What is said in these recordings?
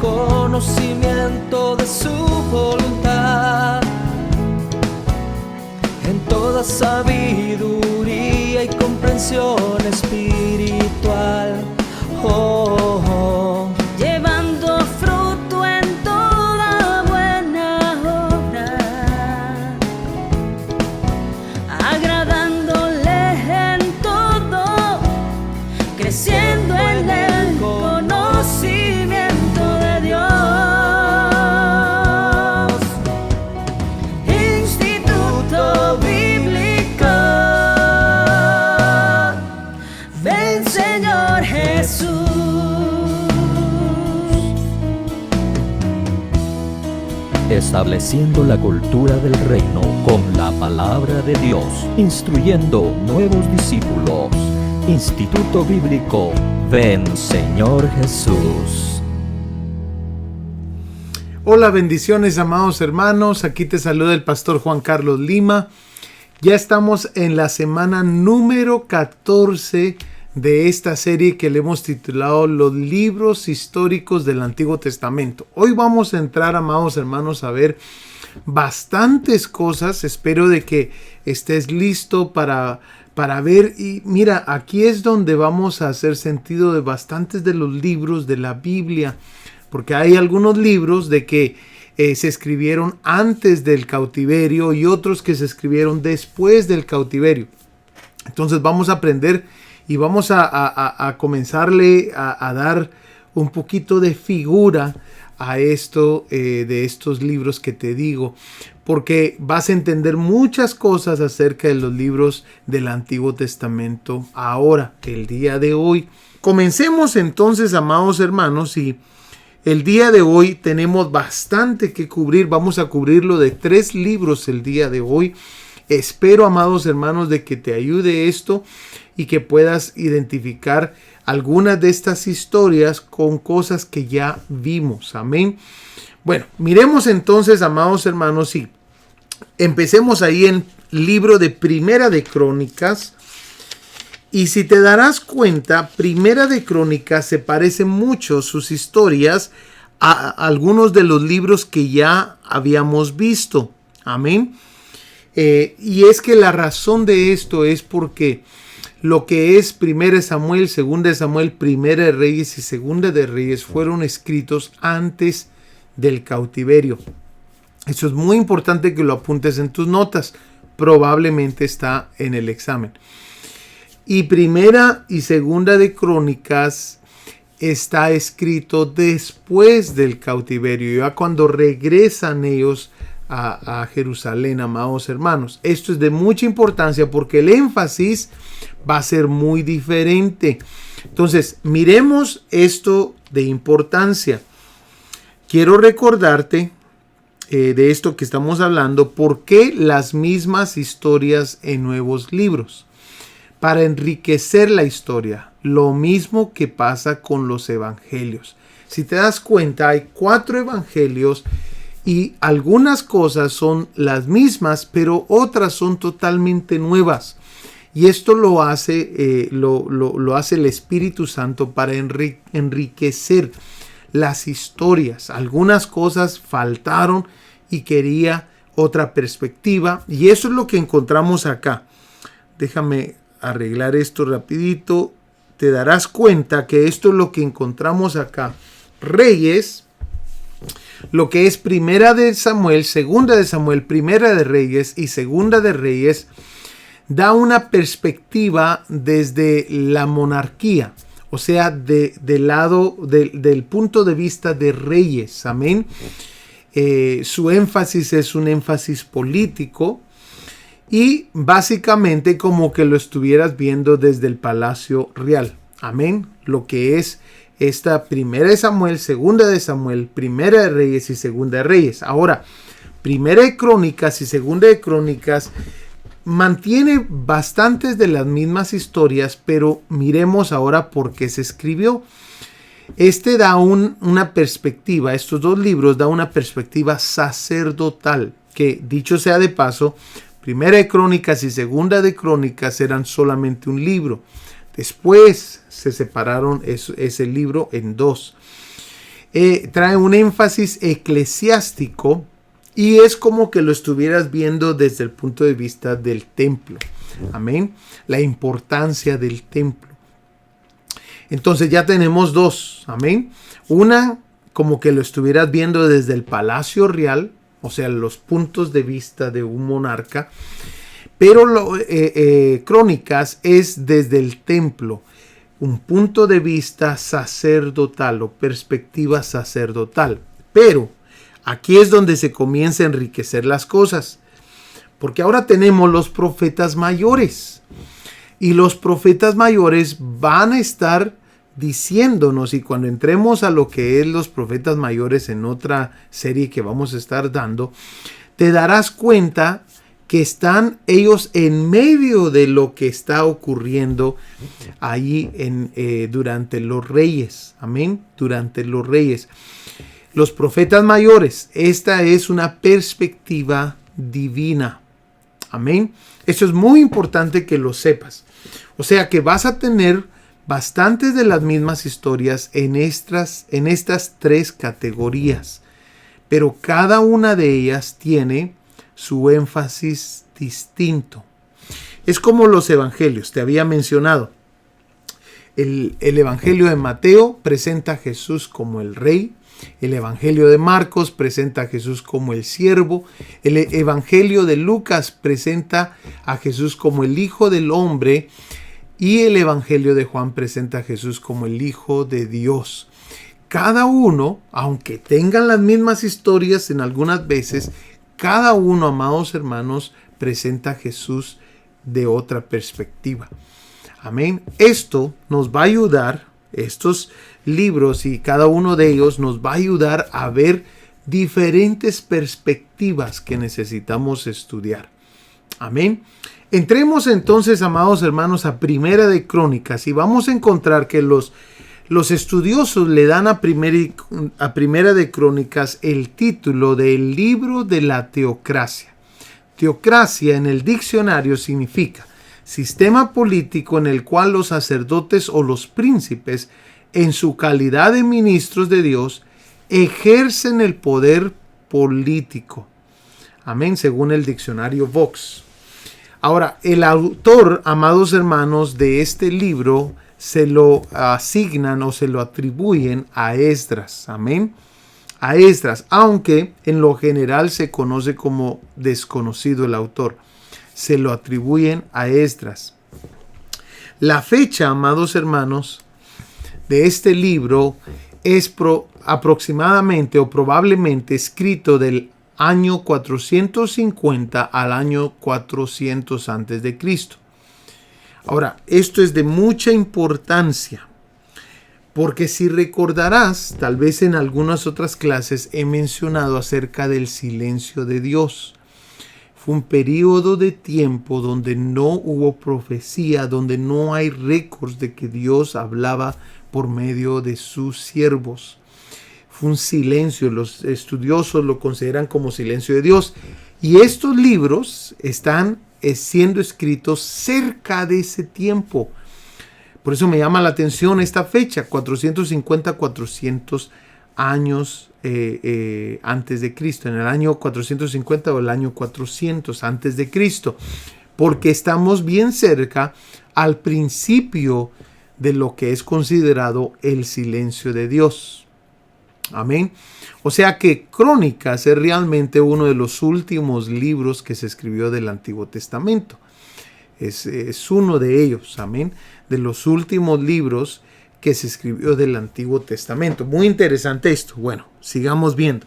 conocimiento de su voluntad, en toda sabiduría y comprensión espiritual. Oh, oh. Llevando fruto en toda buena obra, agradándole en todo, creciendo en el conocimiento de Dios. Instituto Bíblico, ven Señor Jesús. Estableciendo la cultura del reino con la palabra de Dios, instruyendo nuevos discípulos. Instituto Bíblico, ven Señor Jesús. Hola, bendiciones, amados hermanos. Aquí te saluda el pastor Juan Carlos Lima. Ya estamos en la semana número 14 de esta serie que le hemos titulado Los libros históricos del Antiguo Testamento. Hoy vamos a entrar, amados hermanos, a ver bastantes cosas. Espero de que estés listo para ver. Y mira, aquí es donde vamos a hacer sentido de bastantes de los libros de la Biblia, porque hay algunos libros de que se escribieron antes del cautiverio y otros que se escribieron después del cautiverio. Entonces vamos a aprender y vamos a comenzarle a dar un poquito de figura a esto de estos libros que te digo, porque vas a entender muchas cosas acerca de los libros del Antiguo Testamento ahora, el día de hoy. Comencemos entonces, amados hermanos, y el día de hoy tenemos bastante que cubrir. Vamos a cubrirlo de 3 libros el día de hoy. Espero, amados hermanos, de que te ayude esto y que puedas identificar algunas de estas historias con cosas que ya vimos. Amén. Bueno, miremos entonces, amados hermanos, y empecemos ahí en libro de Primera de Crónicas. Y si te darás cuenta, Primera de Crónicas se parece mucho sus historias a algunos de los libros que ya habíamos visto. Amén. Y es que la razón de esto es porque lo que es 1 Samuel, 2 Samuel, 1 de Reyes y 2 de Reyes fueron escritos antes del cautiverio. Eso es muy importante que lo apuntes en tus notas. Probablemente está en el examen. Y 1 y 2 de Crónicas está escrito después del cautiverio, ya cuando regresan ellos a Jerusalén, amados hermanos. Esto es de mucha importancia porque el énfasis va a ser muy diferente. Entonces, miremos esto de importancia. Quiero recordarte de esto que estamos hablando, por qué las mismas historias en nuevos libros. Para enriquecer la historia, lo mismo que pasa con los evangelios. Si te das cuenta, hay 4 evangelios y algunas cosas son las mismas, pero otras son totalmente nuevas. Y esto lo hace, lo hace el Espíritu Santo para enriquecer las historias. Algunas cosas faltaron y quería otra perspectiva. Y eso es lo que encontramos acá. Déjame arreglar esto rapidito. Te darás cuenta que esto es lo que encontramos acá. Reyes, lo que es 1 de Samuel, 2 de Samuel, 1 de Reyes y 2 de Reyes, da una perspectiva desde la monarquía, o sea, del lado, del punto de vista de reyes. Amén. Su énfasis es un énfasis político y básicamente como que lo estuvieras viendo desde el palacio real. Amén. Lo que es esta 1 de Samuel, 2 de Samuel, 1 de Reyes y 2 de Reyes. Ahora, 1 de Crónicas y 2 de Crónicas mantiene bastantes de las mismas historias, pero miremos ahora por qué se escribió. Este da una perspectiva, estos 2 libros da una perspectiva sacerdotal, que dicho sea de paso, 1 de Crónicas y 2 de Crónicas eran solamente un libro. Después se separaron ese libro en 2. trae un énfasis eclesiástico y es como que lo estuvieras viendo desde el punto de vista del templo. Amén. La importancia del templo. Entonces ya tenemos dos. Amén. Una, como que lo estuvieras viendo desde el palacio real, o sea, los puntos de vista de un monarca. Pero Crónicas es desde el templo, un punto de vista sacerdotal o perspectiva sacerdotal. Pero aquí es donde se comienza a enriquecer las cosas, porque ahora tenemos los profetas mayores. Y los profetas mayores van a estar diciéndonos, y cuando entremos a lo que es los profetas mayores en otra serie que vamos a estar dando, te darás cuenta que están ellos en medio de lo que está ocurriendo ahí durante los reyes. Amén. Durante los reyes. Los profetas mayores, esta es una perspectiva divina. Amén. Eso es muy importante que lo sepas. O sea que vas a tener bastantes de las mismas historias en estas tres categorías. Pero cada una de ellas tiene su énfasis distinto. Es como los evangelios, te había mencionado. El evangelio de Mateo presenta a Jesús como el rey. El evangelio de Marcos presenta a Jesús como el siervo. El evangelio de Lucas presenta a Jesús como el Hijo del Hombre. Y el evangelio de Juan presenta a Jesús como el Hijo de Dios. Cada uno, aunque tengan las mismas historias en algunas veces, cada uno, amados hermanos, presenta a Jesús de otra perspectiva. Amén. Esto nos va a ayudar, estos libros y cada uno de ellos nos va a ayudar a ver diferentes perspectivas que necesitamos estudiar. Amén. Entremos entonces, amados hermanos, a Primera de Crónicas y vamos a encontrar que los estudiosos le dan a Primera de Crónicas el título del libro de la teocracia. Teocracia en el diccionario significa sistema político en el cual los sacerdotes o los príncipes, en su calidad de ministros de Dios, ejercen el poder político. Amén, según el diccionario Vox. Ahora, el autor, amados hermanos, de este libro se lo asignan o se lo atribuyen a Esdras. Amén. A Esdras, aunque en lo general se conoce como desconocido el autor. Se lo atribuyen a Esdras. La fecha, amados hermanos, de este libro es aproximadamente o probablemente escrito del año 450 al año 400 antes de Cristo. Ahora, esto es de mucha importancia, porque si recordarás, tal vez en algunas otras clases he mencionado acerca del silencio de Dios. Fue un periodo de tiempo donde no hubo profecía, donde no hay récords de que Dios hablaba por medio de sus siervos. Fue un silencio, los estudiosos lo consideran como silencio de Dios. Y estos libros están siendo escritos cerca de ese tiempo. Por eso me llama la atención esta fecha, 450-400 años antes de Cristo, en el año 450 o el año 400 antes de Cristo, porque estamos bien cerca al principio de lo que es considerado el silencio de Dios. Amén. O sea que Crónicas es realmente uno de los últimos libros que se escribió del Antiguo Testamento. Es uno de ellos, amén, de los últimos libros que se escribió del Antiguo Testamento. Muy interesante esto. Bueno, sigamos viendo.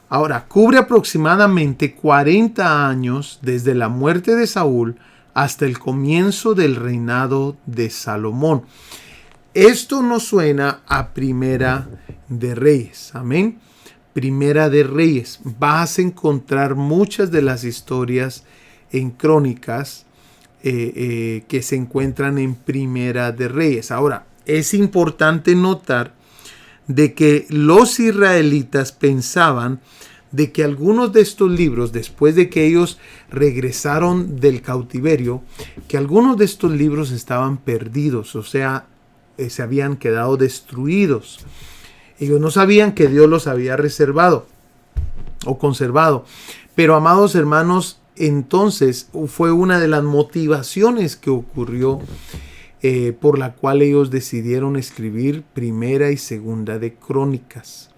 Ahora, cubre aproximadamente 40 años desde la muerte de Saúl hasta el comienzo del reinado de Salomón. Esto nos suena a Primera de Reyes. Amén. Primera de Reyes. Vas a encontrar muchas de las historias en Crónicas que se encuentran en Primera de Reyes. Ahora, es importante notar de que los israelitas pensaban de que algunos de estos libros, después de que ellos regresaron del cautiverio, que algunos de estos libros estaban perdidos, o sea, se habían quedado destruidos. Ellos no sabían que Dios los había reservado o conservado. Pero, amados hermanos, entonces fue una de las motivaciones que ocurrió por la cual ellos decidieron escribir Primera y Segunda de Crónicas.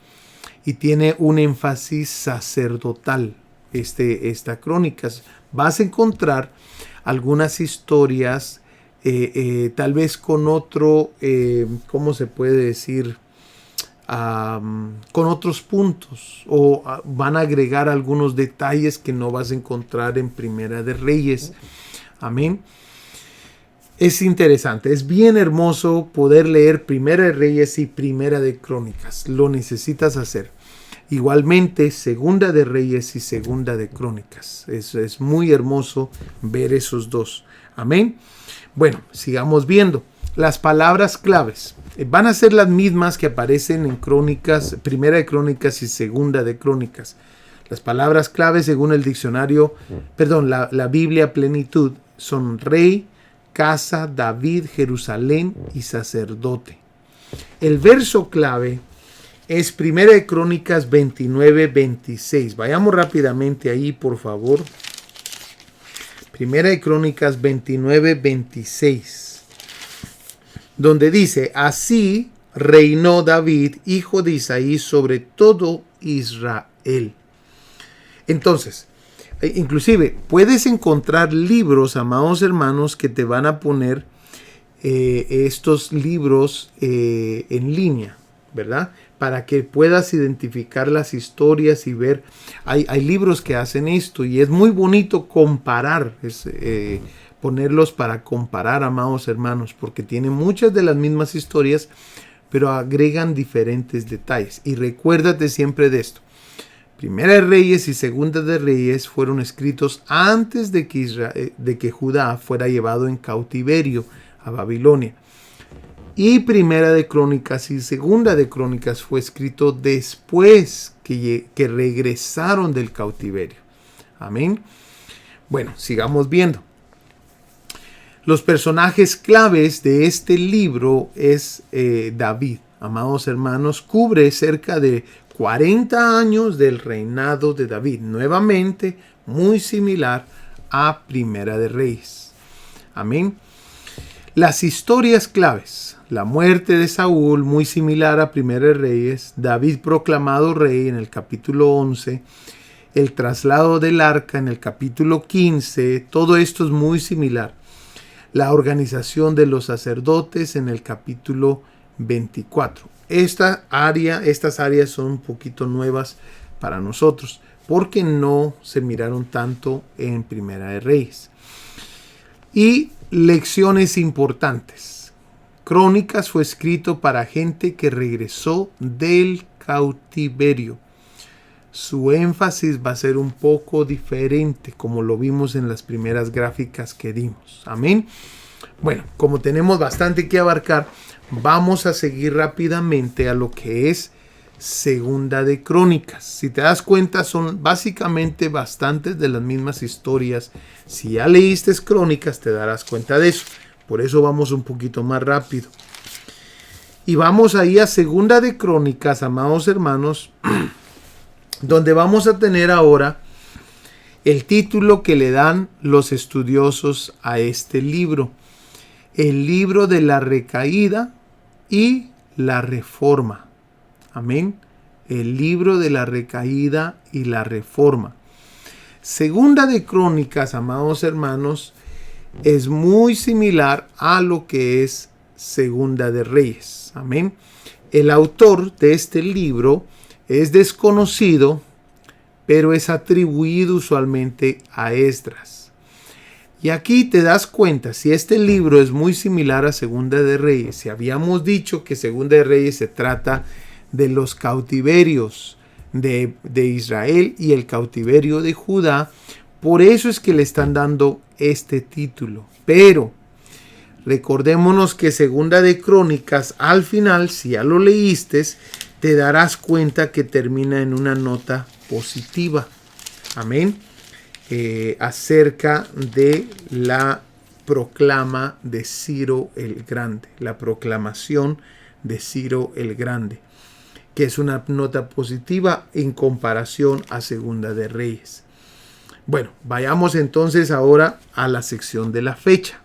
Y tiene un énfasis sacerdotal esta Crónicas. Vas a encontrar algunas historias tal vez con otro, ¿cómo se puede decir? Con otros puntos, o van a agregar algunos detalles que no vas a encontrar en Primera de Reyes. Amén. Es interesante, es bien hermoso poder leer Primera de Reyes y Primera de Crónicas. Lo necesitas hacer. Igualmente, Segunda de Reyes y Segunda de Crónicas. Es muy hermoso ver esos dos. Amén. Bueno, sigamos viendo. Las palabras claves van a ser las mismas que aparecen en Crónicas, Primera de Crónicas y Segunda de Crónicas. Las palabras claves según el diccionario, la Biblia Plenitud, son rey, casa, David, Jerusalén y sacerdote. El verso clave es Primera de Crónicas 29-26. Vayamos rápidamente ahí, por favor. Primera de Crónicas 29-26. Donde dice, así reinó David, hijo de Isaí, sobre todo Israel. Entonces, inclusive puedes encontrar libros, amados hermanos, que te van a poner estos libros en línea, ¿verdad? Para que puedas identificar las historias y ver. Hay libros que hacen esto y es muy bonito comparar, ponerlos para comparar, amados hermanos, porque tienen muchas de las mismas historias, pero agregan diferentes detalles. Y recuérdate siempre de esto. Primera de Reyes y Segunda de Reyes fueron escritos antes de que Judá fuera llevado en cautiverio a Babilonia. Y Primera de Crónicas y Segunda de Crónicas fue escrito después que regresaron del cautiverio. Amén. Bueno, sigamos viendo. Los personajes claves de este libro es David. Amados hermanos, cubre cerca de 40 años del reinado de David. Nuevamente, muy similar a Primera de Reyes. Amén. Las historias claves. La muerte de Saúl, muy similar a Primera de Reyes. David proclamado rey en el capítulo 11. El traslado del arca en el capítulo 15. Todo esto es muy similar. La organización de los sacerdotes en el capítulo 24. Estas áreas son un poquito nuevas para nosotros porque no se miraron tanto en Primera de Reyes. Y lecciones importantes. Crónicas fue escrito para gente que regresó del cautiverio. Su énfasis va a ser un poco diferente, como lo vimos en las primeras gráficas que dimos. Amén. Bueno, como tenemos bastante que abarcar, vamos a seguir rápidamente a lo que es Segunda de Crónicas. Si te das cuenta, son básicamente bastantes de las mismas historias. Si ya leíste Crónicas, te darás cuenta de eso. Por eso vamos un poquito más rápido. Y vamos ahí a Segunda de Crónicas, amados hermanos, donde vamos a tener ahora el título que le dan los estudiosos a este libro. El libro de la recaída y la reforma. Amén. El libro de la recaída y la reforma. Segunda de Crónicas, amados hermanos, es muy similar a lo que es Segunda de Reyes. Amén. El autor de este libro es desconocido, pero es atribuido usualmente a Esdras. Y aquí te das cuenta, si este libro es muy similar a Segunda de Reyes, si habíamos dicho que Segunda de Reyes se trata de los cautiverios de Israel y el cautiverio de Judá, por eso es que le están dando este título. Pero recordémonos que Segunda de Crónicas, al final, si ya lo leíste, te darás cuenta que termina en una nota positiva. Amén. Acerca de la proclama de Ciro el Grande. La proclamación de Ciro el Grande. que es una nota positiva en comparación a Segunda de Reyes. Bueno, vayamos entonces ahora a la sección de la fecha.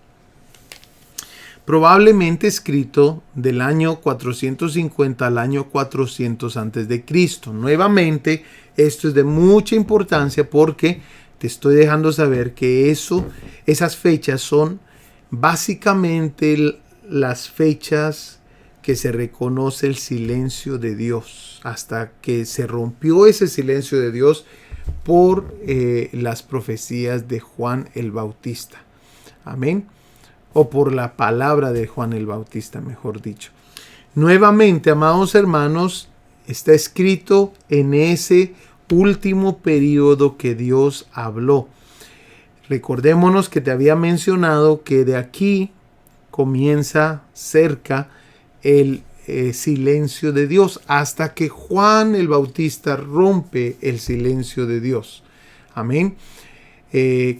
Probablemente escrito del año 450 al año 400 antes de Cristo. Nuevamente, esto es de mucha importancia porque te estoy dejando saber que esas fechas son básicamente las fechas que se reconoce el silencio de Dios, hasta que se rompió ese silencio de Dios por las profecías de Juan el Bautista. Amén. O por la palabra de Juan el Bautista, mejor dicho. Nuevamente, amados hermanos, está escrito en ese último periodo que Dios habló. Recordémonos que te había mencionado que de aquí comienza cerca el silencio de Dios hasta que Juan el Bautista rompe el silencio de Dios. Amén.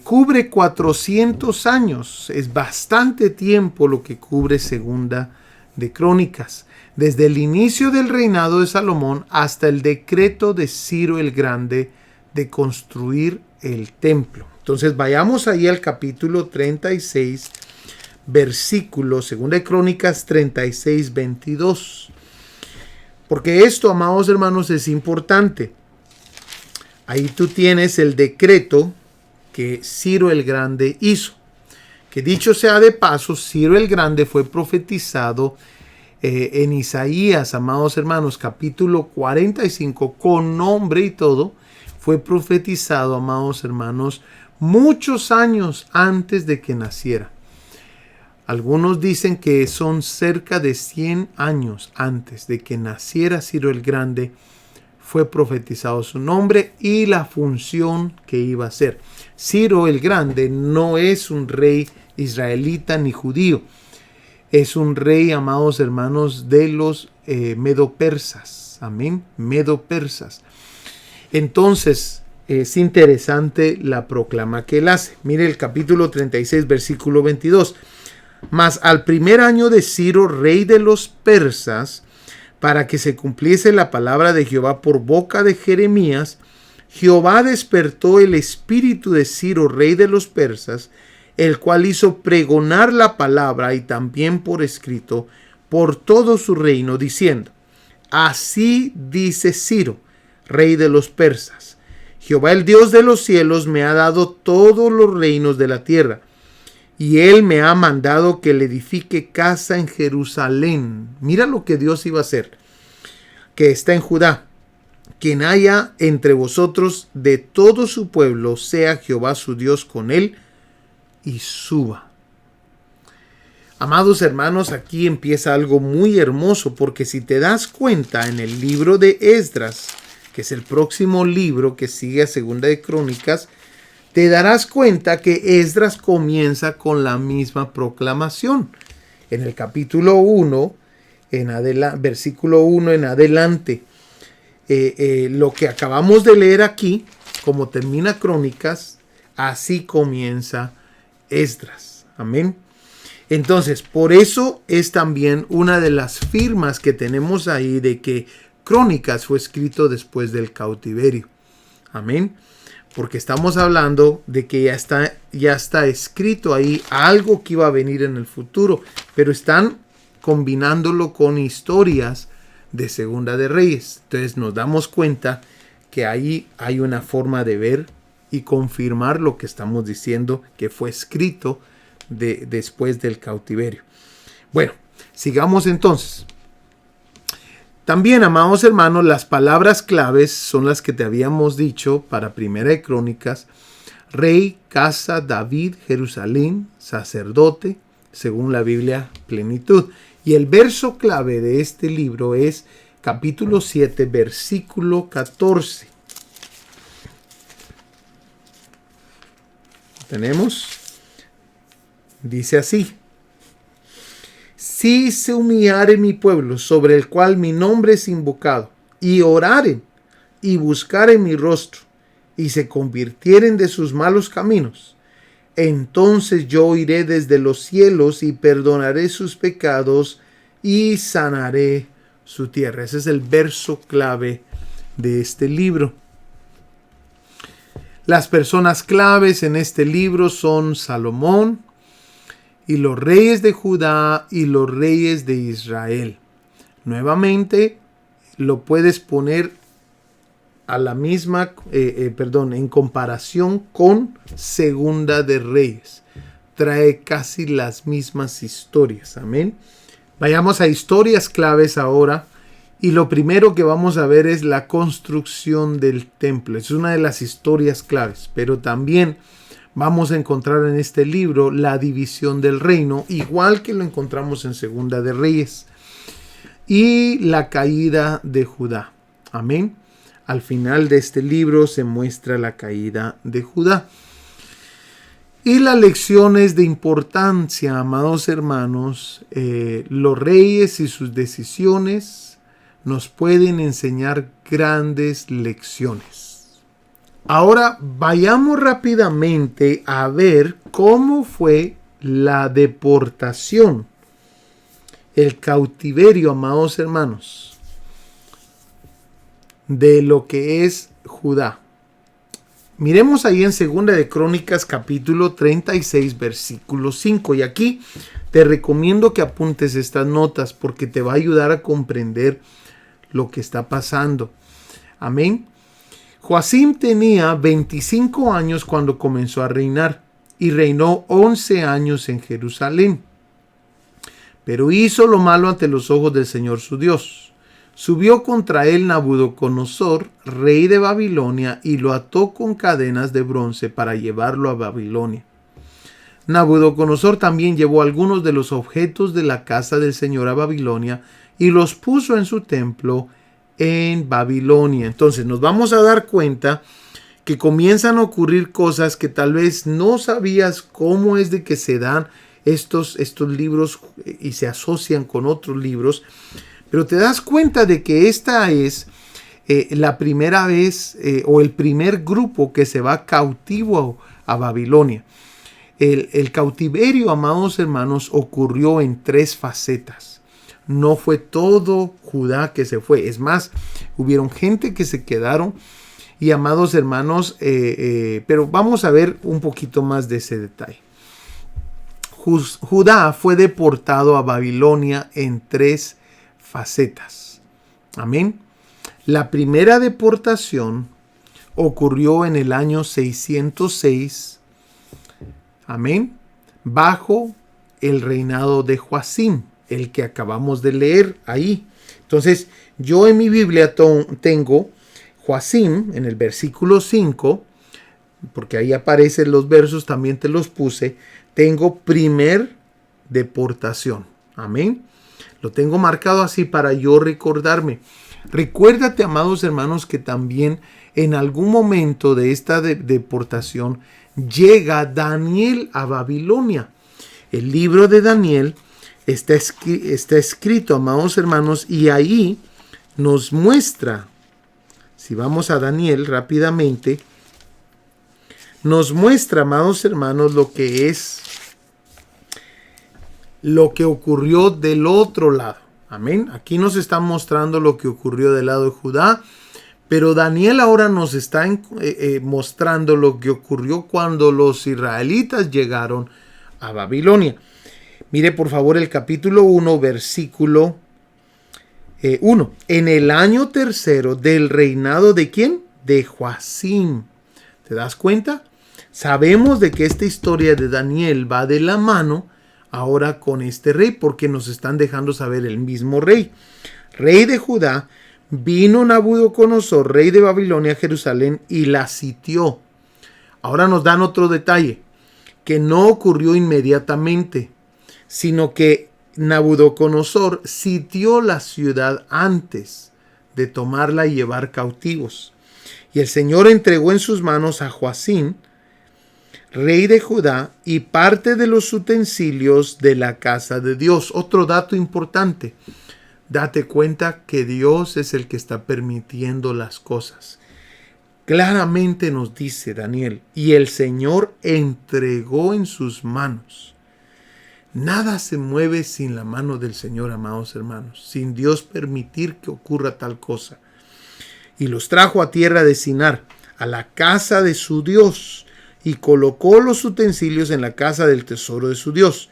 Cubre 400 años, es bastante tiempo lo que cubre Segunda de Crónicas, desde el inicio del reinado de Salomón hasta el decreto de Ciro el Grande de construir el templo. Entonces vayamos ahí al capítulo 36, versículo, Segunda de Crónicas 36, 22. Porque esto, amados hermanos, es importante. Ahí tú tienes el decreto que Ciro el Grande hizo. Que dicho sea de paso, Ciro el Grande fue profetizado en Isaías, amados hermanos, capítulo 45, con nombre y todo. Fue profetizado, amados hermanos, muchos años antes de que naciera. Algunos dicen que son cerca de 100 años antes de que naciera Ciro el Grande, fue profetizado su nombre y la función que iba a hacer. Ciro el Grande no es un rey israelita ni judío. Es un rey, amados hermanos, de los medo-persas. Amén. Medo-persas. Entonces, es interesante la proclama que él hace. Mire el capítulo 36, versículo 22. Mas al primer año de Ciro, rey de los persas, para que se cumpliese la palabra de Jehová por boca de Jeremías, Jehová despertó el espíritu de Ciro, rey de los persas, el cual hizo pregonar la palabra y también por escrito por todo su reino, diciendo: así dice Ciro, rey de los persas: Jehová el Dios de los cielos me ha dado todos los reinos de la tierra, y él me ha mandado que le edifique casa en Jerusalén. Mira lo que Dios iba a hacer, que está en Judá. Quien haya entre vosotros de todo su pueblo, sea Jehová su Dios con él, y suba. Amados hermanos, aquí empieza algo muy hermoso, porque si te das cuenta en el libro de Esdras, que es el próximo libro que sigue a Segunda de Crónicas, te darás cuenta que Esdras comienza con la misma proclamación. En el capítulo 1, versículo 1 en adelante, lo que acabamos de leer aquí, como termina Crónicas, así comienza Esdras. Amén. Entonces, por eso es también una de las firmas que tenemos ahí de que Crónicas fue escrito después del cautiverio. Amén. Porque estamos hablando de que ya está escrito ahí algo que iba a venir en el futuro, pero están combinándolo con historias de Segunda de Reyes. Entonces nos damos cuenta que ahí hay una forma de ver y confirmar lo que estamos diciendo, que fue escrito después del cautiverio. Bueno, sigamos entonces. También, amados hermanos, las palabras claves son las que te habíamos dicho para Primera de Crónicas: rey, casa, David, Jerusalén, sacerdote, según la Biblia, plenitud. Y el verso clave de este libro es capítulo 7, versículo 14. ¿Tenemos? Dice así: si se humillare mi pueblo, sobre el cual mi nombre es invocado, y oraren y buscaren mi rostro, y se convirtieren de sus malos caminos, entonces yo oiré desde los cielos y perdonaré sus pecados y sanaré su tierra. Ese es el verso clave de este libro. Las personas claves en este libro son Salomón y los reyes de Judá y los reyes de Israel. Nuevamente lo puedes poner a la misma, en comparación con Segunda de Reyes. Trae casi las mismas historias. Amén. Vayamos a historias claves ahora. Y lo primero que vamos a ver es la construcción del templo. Es una de las historias claves. Pero también vamos a encontrar en este libro la división del reino, igual que lo encontramos en Segunda de Reyes. Y la caída de Judá. Amén. Al final de este libro se muestra la caída de Judá. Y las lecciones de importancia, amados hermanos, los reyes y sus decisiones nos pueden enseñar grandes lecciones. Ahora vayamos rápidamente a ver cómo fue la deportación, el cautiverio, amados hermanos, de lo que es Judá. Miremos ahí en Segunda de Crónicas capítulo 36 versículo 5. Y aquí te recomiendo que apuntes estas notas porque te va a ayudar a comprender lo que está pasando. Amén. Joacim tenía 25 años cuando comenzó a reinar y reinó 11 años en Jerusalén. Pero hizo lo malo ante los ojos del Señor su Dios. Subió contra él Nabucodonosor, rey de Babilonia, y lo ató con cadenas de bronce para llevarlo a Babilonia. Nabucodonosor también llevó algunos de los objetos de la casa del Señor a Babilonia y los puso en su templo en Babilonia. Entonces nos vamos a dar cuenta que comienzan a ocurrir cosas que tal vez no sabías cómo es de que se dan estos libros y se asocian con otros libros. Pero te das cuenta de que esta es la primera vez o el primer grupo que se va cautivo a Babilonia. El cautiverio, amados hermanos, ocurrió en 3 facetas. No fue todo Judá que se fue. Es más, hubieron gente que se quedaron. Y amados hermanos, pero vamos a ver un poquito más de ese detalle. Judá fue deportado a Babilonia en 3 facetas. Amén. La primera deportación ocurrió en el año 606. Amén. Bajo el reinado de Joacim, el que acabamos de leer ahí. Entonces, yo en mi Biblia tengo Joacim en el versículo 5, porque ahí aparecen los versos, también te los puse. Tengo primer deportación. Amén. Lo tengo marcado así para yo recordarme. Recuérdate, amados hermanos, que también en algún momento de esta deportación llega Daniel a Babilonia. El libro de Daniel está escrito, amados hermanos, y ahí nos muestra, si vamos a Daniel rápidamente, nos muestra, amados hermanos, lo que ocurrió del otro lado. Amén. Aquí nos está mostrando lo que ocurrió del lado de Judá. Pero Daniel ahora nos está mostrando lo que ocurrió cuando los israelitas llegaron a Babilonia. Mire por favor el capítulo 1, versículo 1. En el año 3 del reinado ¿de quién? De Joacim. ¿Te das cuenta? Sabemos de que esta historia de Daniel va de la mano ahora con este rey, porque nos están dejando saber el mismo rey. Rey de Judá, vino Nabucodonosor, rey de Babilonia, a Jerusalén y la sitió. Ahora nos dan otro detalle, que no ocurrió inmediatamente, sino que Nabucodonosor sitió la ciudad antes de tomarla y llevar cautivos. Y el Señor entregó en sus manos a Joacim, rey de Judá, y parte de los utensilios de la casa de Dios. Otro dato importante. Date cuenta que Dios es el que está permitiendo las cosas. Claramente nos dice Daniel, y el Señor entregó en sus manos Nada se mueve sin la mano del Señor, amados hermanos, sin Dios permitir que ocurra tal cosa. Y los trajo a tierra de Sinar, a la casa de su Dios, y colocó los utensilios en la casa del tesoro de su Dios.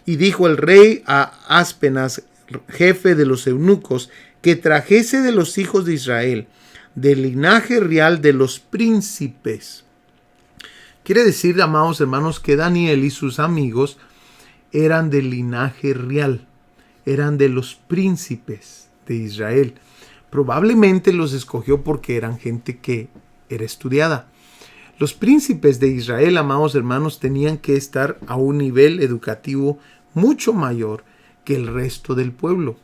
Y dijo el rey a Aspenaz, jefe de los eunucos, que trajese de los hijos de Israel, del linaje real de los príncipes. Quiere decir, amados hermanos, que Daniel y sus amigos eran del linaje real, eran de los príncipes de Israel. Probablemente los escogió porque eran gente que era estudiada. Los príncipes de Israel, amados hermanos, tenían que estar a un nivel educativo mucho mayor que el resto del pueblo.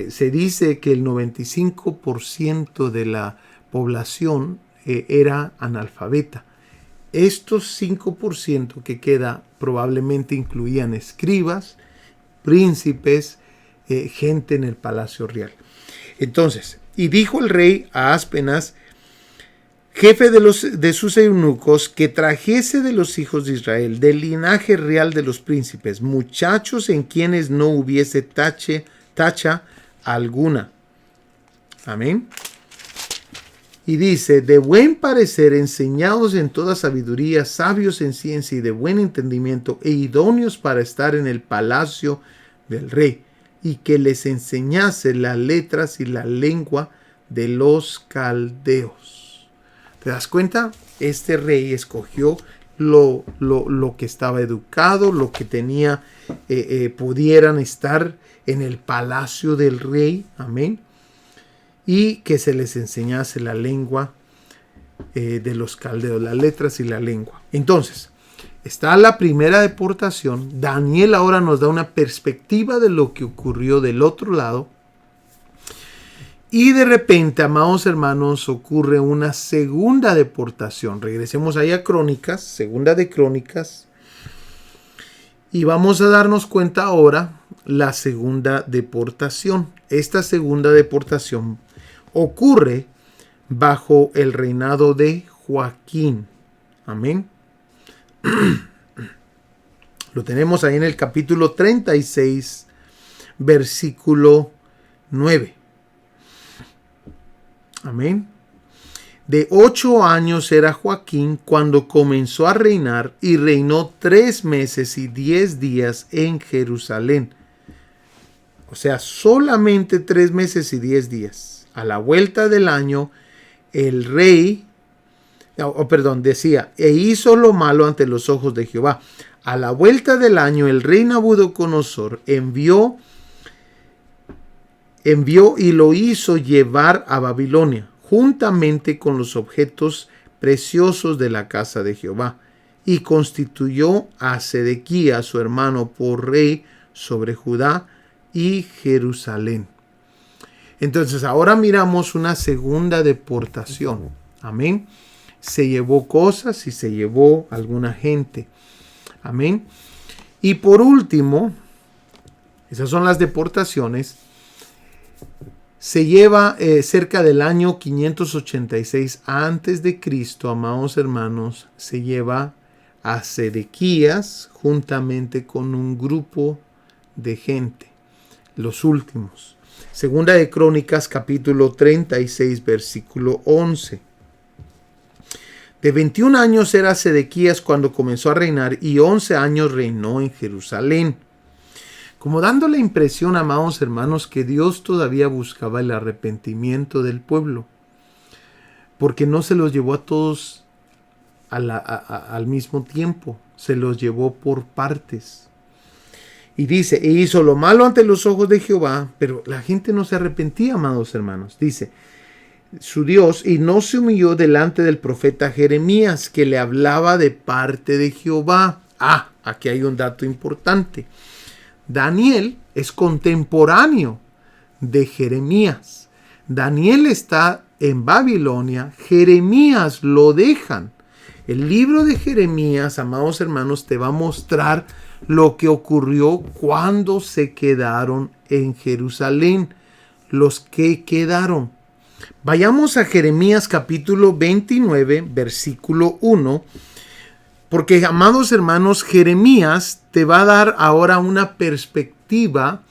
Se dice que el 95% de la población era analfabeta. Estos 5% que queda probablemente incluían escribas, príncipes, gente en el palacio real. Entonces, y dijo el rey a Aspenaz, jefe de sus eunucos, que trajese de los hijos de Israel, del linaje real de los príncipes, muchachos en quienes no hubiese tacha alguna. Amén. Y dice, de buen parecer, enseñados en toda sabiduría, sabios en ciencia y de buen entendimiento, e idóneos para estar en el palacio del rey, y que les enseñase las letras y la lengua de los caldeos. ¿Te das cuenta? Este rey escogió lo que estaba educado, lo que tenía, pudieran estar en el palacio del rey. Amén. Y que se les enseñase la lengua de los caldeos, las letras y la lengua. Entonces, está la primera deportación. Daniel ahora nos da una perspectiva de lo que ocurrió del otro lado. Y de repente, amados hermanos, ocurre una segunda deportación. Regresemos ahí a Crónicas, segunda de Crónicas. Y vamos a darnos cuenta ahora la segunda deportación. Esta segunda deportación ocurre bajo el reinado de Joaquín. Amén. Lo tenemos ahí en el capítulo 36, versículo 9. Amén. De 8 años era Joaquín cuando comenzó a reinar y reinó 3 meses y 10 días en Jerusalén. O sea, solamente 3 meses y 10 días. A la vuelta del año, el rey, decía, e hizo lo malo ante los ojos de Jehová. A la vuelta del año, el rey Nabucodonosor envió y lo hizo llevar a Babilonia, juntamente con los objetos preciosos de la casa de Jehová, y constituyó a Sedequías, su hermano, por rey sobre Judá y Jerusalén. Entonces ahora miramos una segunda deportación. Amén. Se llevó cosas y se llevó alguna gente. Amén. Y por último, esas son las deportaciones. Se lleva cerca del año 586 antes de Cristo, amados hermanos, se lleva a Sedequías juntamente con un grupo de gente, los últimos. Segunda de Crónicas, capítulo 36, versículo 11. De 21 años era Sedequías cuando comenzó a reinar y 11 años reinó en Jerusalén. Como dando la impresión, amados hermanos, que Dios todavía buscaba el arrepentimiento del pueblo, porque no se los llevó a todos al mismo tiempo, se los llevó por partes. Y dice, e hizo lo malo ante los ojos de Jehová, pero la gente no se arrepentía, amados hermanos. Dice, su Dios, y no se humilló delante del profeta Jeremías, que le hablaba de parte de Jehová. Aquí hay un dato importante. Daniel es contemporáneo de Jeremías. Daniel está en Babilonia, Jeremías lo dejan. El libro de Jeremías, amados hermanos, te va a mostrar lo que ocurrió cuando se quedaron en Jerusalén, los que quedaron. Vayamos a Jeremías capítulo 29, versículo 1, Porque, amados hermanos, Jeremías te va a dar ahora una perspectiva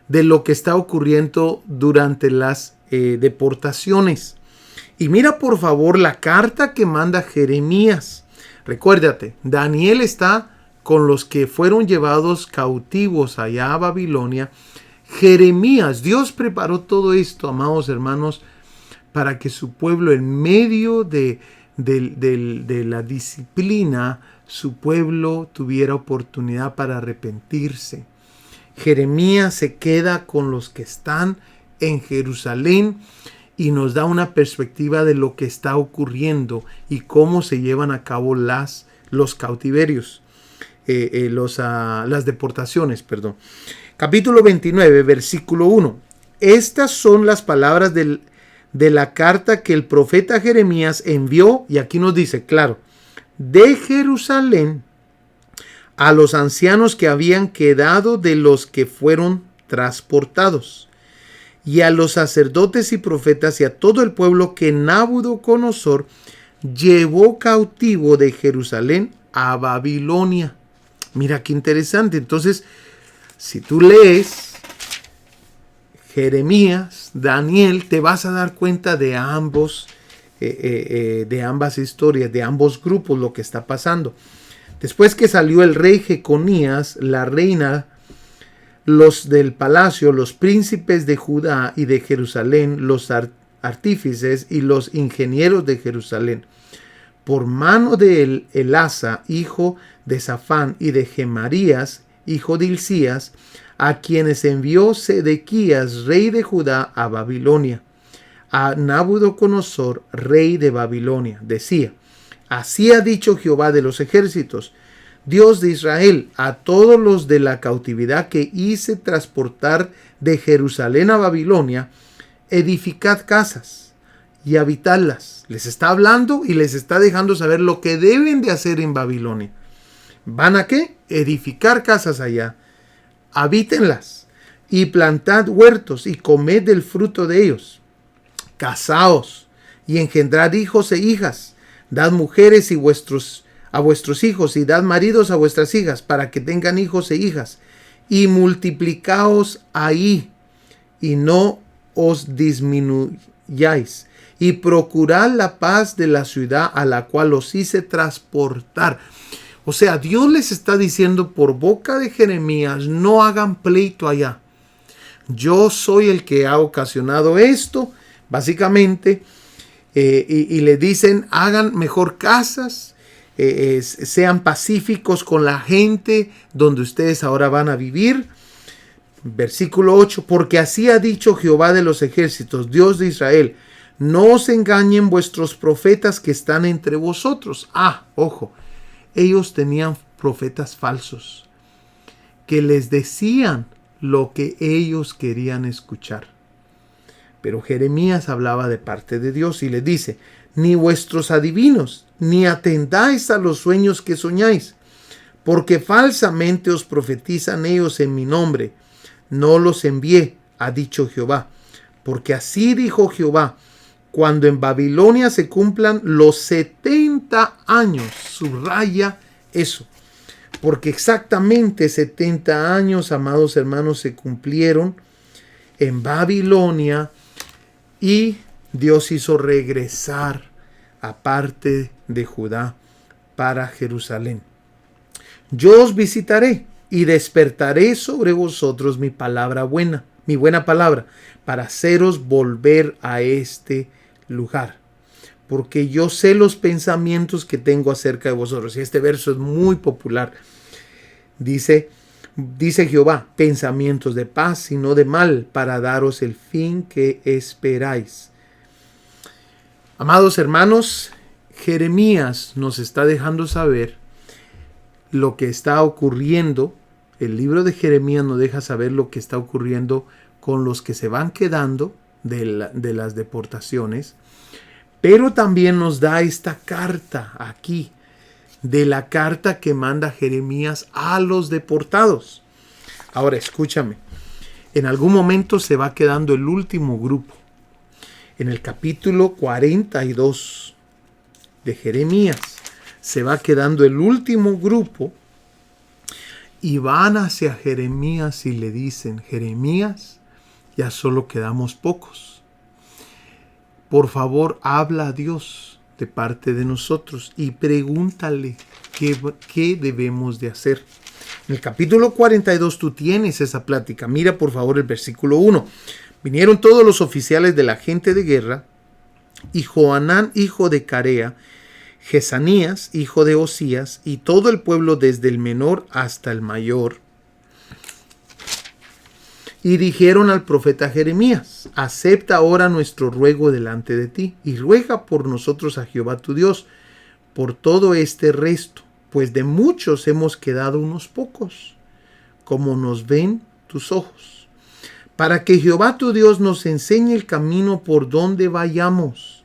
de lo que está ocurriendo durante las deportaciones. Y mira por favor la carta que manda Jeremías. Recuérdate, Daniel está con los que fueron llevados cautivos allá a Babilonia. Jeremías, Dios preparó todo esto, amados hermanos, para que su pueblo, en medio de la disciplina, su pueblo tuviera oportunidad para arrepentirse. Jeremías se queda con los que están en Jerusalén y nos da una perspectiva de lo que está ocurriendo y cómo se llevan a cabo los cautiverios, las deportaciones, perdón. Capítulo 29, versículo 1. Estas son las palabras de la carta que el profeta Jeremías envió, y aquí nos dice, claro, de Jerusalén a los ancianos que habían quedado de los que fueron transportados, y a los sacerdotes y profetas y a todo el pueblo que Nabucodonosor llevó cautivo de Jerusalén a Babilonia. Mira qué interesante. Entonces, si tú lees Jeremías, Daniel, te vas a dar cuenta de ambas historias, de ambos grupos, lo que está pasando. Después que salió el rey Jeconías, la reina, los del palacio, los príncipes de Judá y de Jerusalén, los artífices y los ingenieros de Jerusalén, por mano de Elasa, hijo de Safán, y de Gemarías, hijo de Hilcías, a quienes envió Sedequías, rey de Judá, a Babilonia, a Nabucodonosor, rey de Babilonia. Decía: así ha dicho Jehová de los ejércitos, Dios de Israel, a todos los de la cautividad que hice transportar de Jerusalén a Babilonia, edificad casas y habitadlas. Les está hablando y les está dejando saber lo que deben de hacer en Babilonia. ¿Van a qué? Edificar casas allá. Habítenlas y plantad huertos y comed del fruto de ellos. Casaos y engendrad hijos e hijas. Dad mujeres a vuestros hijos y dad maridos a vuestras hijas, para que tengan hijos e hijas. Y multiplicaos ahí y no os disminuyáis. Y procurad la paz de la ciudad a la cual os hice transportar. O sea, Dios les está diciendo por boca de Jeremías: no hagan pleito allá. Yo soy el que ha ocasionado esto, básicamente. Y le dicen: hagan mejor casas, sean pacíficos con la gente donde ustedes ahora van a vivir. Versículo 8: porque así ha dicho Jehová de los ejércitos, Dios de Israel, no os engañen vuestros profetas que están entre vosotros. Ojo, ellos tenían profetas falsos que les decían lo que ellos querían escuchar. Pero Jeremías hablaba de parte de Dios y le dice: ni vuestros adivinos, ni atendáis a los sueños que soñáis, porque falsamente os profetizan ellos en mi nombre. No los envié, ha dicho Jehová. Porque así dijo Jehová: cuando en Babilonia se cumplan los 70 años, subraya eso, porque exactamente 70 años, amados hermanos, se cumplieron en Babilonia, y Dios hizo regresar a parte de Judá para Jerusalén. Yo os visitaré y despertaré sobre vosotros mi palabra buena, mi buena palabra, para haceros volver a este lugar, porque yo sé los pensamientos que tengo acerca de vosotros. Y este verso es muy popular. Dice Jehová: pensamientos de paz y no de mal, para daros el fin que esperáis. Amados hermanos, Jeremías nos está dejando saber lo que está ocurriendo. El libro de Jeremías nos deja saber lo que está ocurriendo con los que se van quedando de las deportaciones, pero también nos da esta carta aquí, de la carta que manda Jeremías a los deportados. Ahora escúchame, en algún momento se va quedando el último grupo. En el capítulo 42 de Jeremías se va quedando el último grupo y van hacia Jeremías y le dicen: Jeremías, ya solo quedamos pocos. Por favor, habla a Dios de parte de nosotros y pregúntale qué debemos de hacer. En el capítulo 42 tú tienes esa plática. Mira por favor el versículo 1. Vinieron todos los oficiales de la gente de guerra, y Johanán, hijo de Carea, Jesanías, hijo de Osías, y todo el pueblo desde el menor hasta el mayor, y dijeron al profeta Jeremías: acepta ahora nuestro ruego delante de ti, y ruega por nosotros a Jehová tu Dios, por todo este resto, pues de muchos hemos quedado unos pocos, como nos ven tus ojos, para que Jehová tu Dios nos enseñe el camino por donde vayamos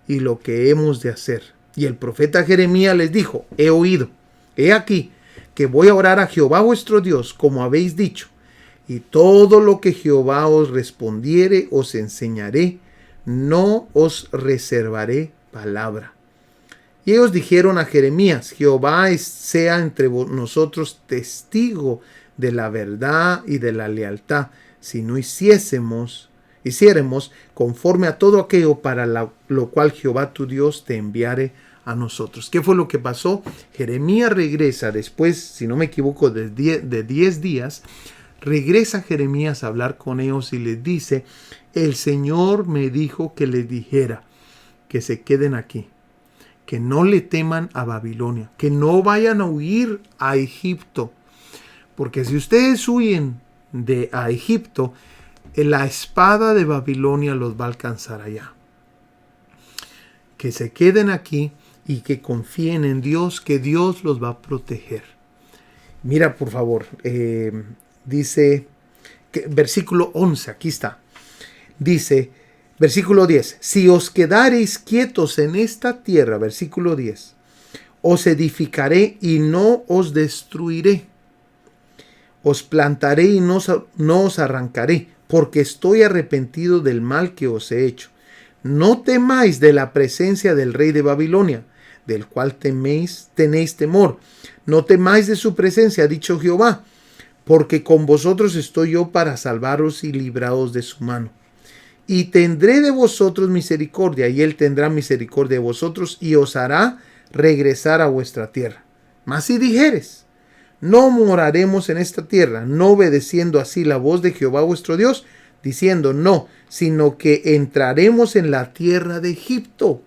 y lo que hemos de hacer. Y el profeta Jeremías les dijo: he oído, he aquí, que voy a orar a Jehová vuestro Dios, como habéis dicho, y todo lo que Jehová os respondiere os enseñaré, no os reservaré palabra. Y ellos dijeron a Jeremías: Jehová sea entre nosotros testigo de la verdad y de la lealtad, si no hiciéramos conforme a todo aquello para lo cual Jehová tu Dios te enviare a nosotros. ¿Qué fue lo que pasó? Jeremías regresa después, si no me equivoco, de 10 días, regresa Jeremías a hablar con ellos y les dice: el Señor me dijo que les dijera que se queden aquí, que no le teman a Babilonia, que no vayan a huir a Egipto, porque si ustedes huyen a Egipto, la espada de Babilonia los va a alcanzar allá. Que se queden aquí y que confíen en Dios, que Dios los va a proteger. Mira por favor, dice, versículo 11, aquí está. Dice, versículo 10, si os quedareis quietos en esta tierra, versículo 10, os edificaré y no os destruiré. Os plantaré y no os arrancaré, porque estoy arrepentido del mal que os he hecho. No temáis de la presencia del rey de Babilonia, del cual tenéis temor. No temáis de su presencia, ha dicho Jehová, porque con vosotros estoy yo para salvaros y libraros de su mano. Y tendré de vosotros misericordia, y él tendrá misericordia de vosotros, y os hará regresar a vuestra tierra. Mas si dijeres: no moraremos en esta tierra, no obedeciendo así la voz de Jehová vuestro Dios, diciendo no, sino que entraremos en la tierra de Egipto,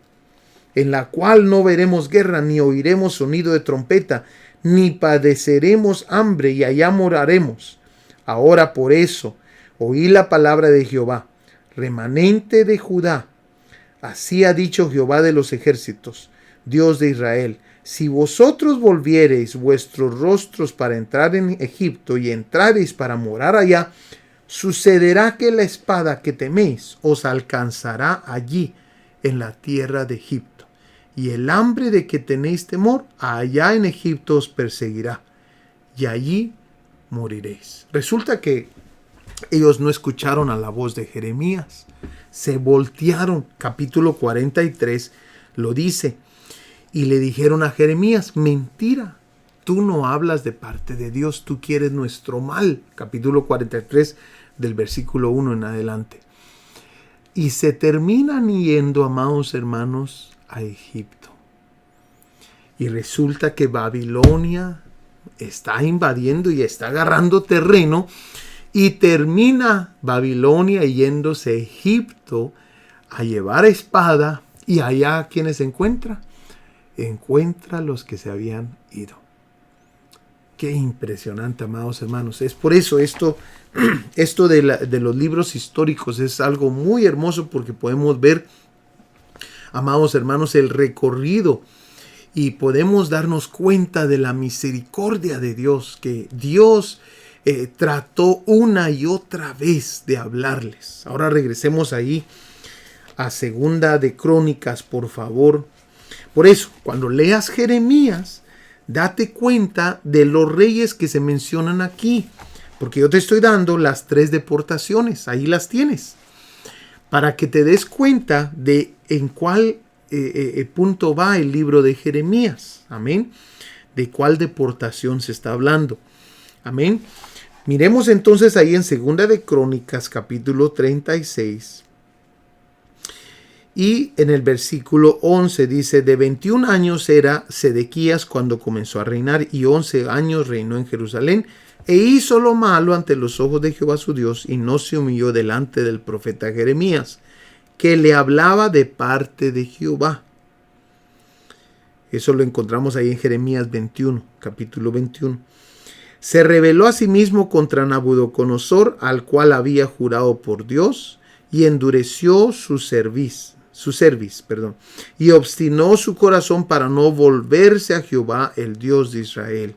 en la cual no veremos guerra, ni oiremos sonido de trompeta, ni padeceremos hambre, y allá moraremos. Ahora por eso, oí la palabra de Jehová, remanente de Judá. Así ha dicho Jehová de los ejércitos, Dios de Israel: si vosotros volviereis vuestros rostros para entrar en Egipto y entrareis para morar allá, sucederá que la espada que teméis os alcanzará allí en la tierra de Egipto, y el hambre de que tenéis temor allá en Egipto os perseguirá, y allí moriréis. Resulta que ellos no escucharon a la voz de Jeremías, se voltearon. Capítulo 43 lo dice. Y le dijeron a Jeremías: mentira, tú no hablas de parte de Dios, tú quieres nuestro mal. Capítulo 43 del versículo 1 en adelante. Y se terminan yendo, amados hermanos, a Egipto. Y resulta que Babilonia está invadiendo y está agarrando terreno. Y termina Babilonia yéndose a Egipto a llevar espada. Y allá, ¿quiénes se encuentra? Encuentra a los que se habían ido. Qué impresionante, amados hermanos. Es por eso esto de los libros históricos es algo muy hermoso, porque podemos ver, amados hermanos, el recorrido y podemos darnos cuenta de la misericordia de Dios, que Dios trató una y otra vez de hablarles. Ahora regresemos ahí a Segunda de Crónicas, por favor. Por eso, cuando leas Jeremías, date cuenta de los reyes que se mencionan aquí, porque yo te estoy dando las 3 deportaciones, ahí las tienes, para que te des cuenta de en cuál punto va el libro de Jeremías. Amén. ¿De cuál deportación se está hablando? Amén. Miremos entonces ahí en 2 de Crónicas, capítulo 36. Y en el versículo 11 dice, de 21 años era Sedequías cuando comenzó a reinar, y 11 años reinó en Jerusalén, e hizo lo malo ante los ojos de Jehová su Dios, y no se humilló delante del profeta Jeremías, que le hablaba de parte de Jehová. Eso lo encontramos ahí en Jeremías 21, capítulo 21. Se rebeló a sí mismo contra Nabucodonosor, al cual había jurado por Dios, y endureció su cerviz, y obstinó su corazón para no volverse a Jehová, el Dios de Israel.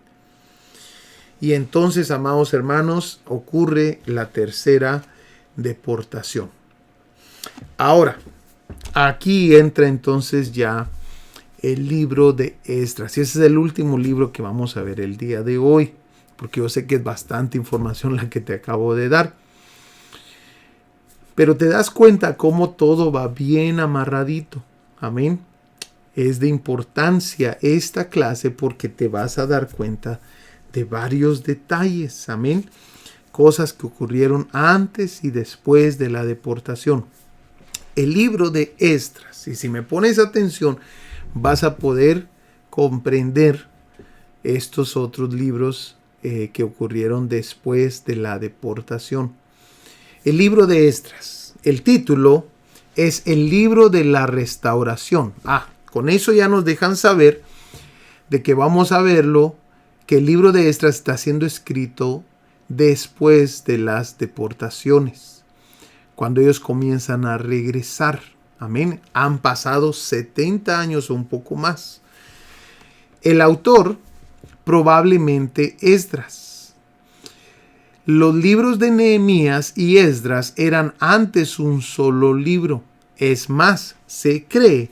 Y entonces, amados hermanos, ocurre la tercera deportación. Ahora, aquí entra entonces ya el libro de Esdras. Y ese es el último libro que vamos a ver el día de hoy, porque yo sé que es bastante información la que te acabo de dar. Pero te das cuenta cómo todo va bien amarradito. Amén. Es de importancia esta clase porque te vas a dar cuenta de varios detalles. Amén. Cosas que ocurrieron antes y después de la deportación. El libro de Esdras. Y si me pones atención, vas a poder comprender estos otros libros que ocurrieron después de la deportación. El libro de Esdras. El título es el libro de la restauración. Con eso ya nos dejan saber de que vamos a verlo, que el libro de Esdras está siendo escrito después de las deportaciones, cuando ellos comienzan a regresar. Amén. Han pasado 70 años o un poco más. El autor probablemente Esdras. Los libros de Nehemías y Esdras eran antes un solo libro. Es más, se cree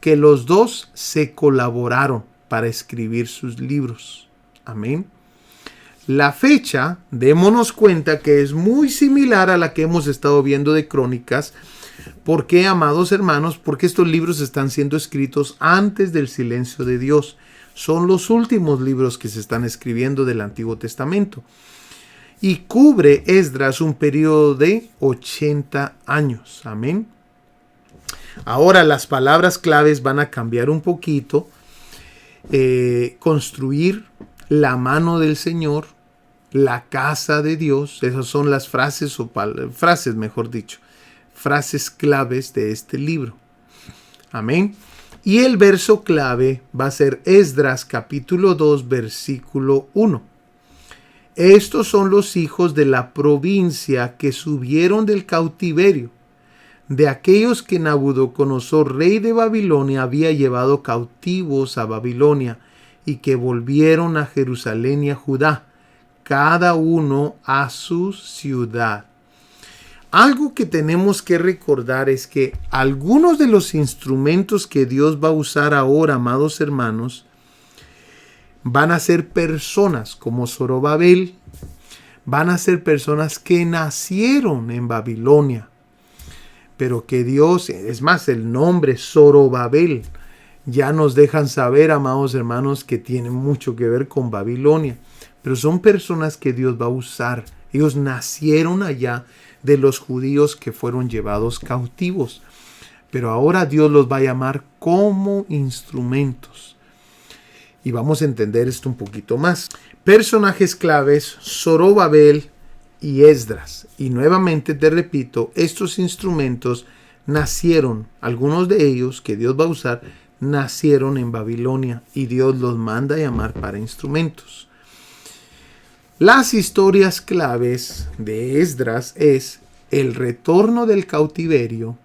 que los dos se colaboraron para escribir sus libros. Amén. La fecha, démonos cuenta que es muy similar a la que hemos estado viendo de Crónicas. ¿Por qué, amados hermanos? Porque estos libros están siendo escritos antes del silencio de Dios. Son los últimos libros que se están escribiendo del Antiguo Testamento. Y cubre Esdras un periodo de 80 años. Amén. Ahora las palabras claves van a cambiar un poquito. Construir la mano del Señor, la casa de Dios. Esas son las frases frases claves de este libro. Amén. Y el verso clave va a ser Esdras capítulo 2 versículo 1. Estos son los hijos de la provincia que subieron del cautiverio, de aquellos que Nabucodonosor, rey de Babilonia, había llevado cautivos a Babilonia, y que volvieron a Jerusalén y a Judá, cada uno a su ciudad. Algo que tenemos que recordar es que algunos de los instrumentos que Dios va a usar ahora, amados hermanos, van a ser personas como Zorobabel, van a ser personas que nacieron en Babilonia, pero que Dios, es más, el nombre Zorobabel, ya nos dejan saber, amados hermanos, que tiene mucho que ver con Babilonia, pero son personas que Dios va a usar. Ellos nacieron allá de los judíos que fueron llevados cautivos, pero ahora Dios los va a llamar como instrumentos. Y vamos a entender esto un poquito más. Personajes claves, Zorobabel y Esdras. Y nuevamente te repito, estos instrumentos nacieron, algunos de ellos que Dios va a usar, nacieron en Babilonia y Dios los manda a llamar para instrumentos. Las historias claves de Esdras es el retorno del cautiverio,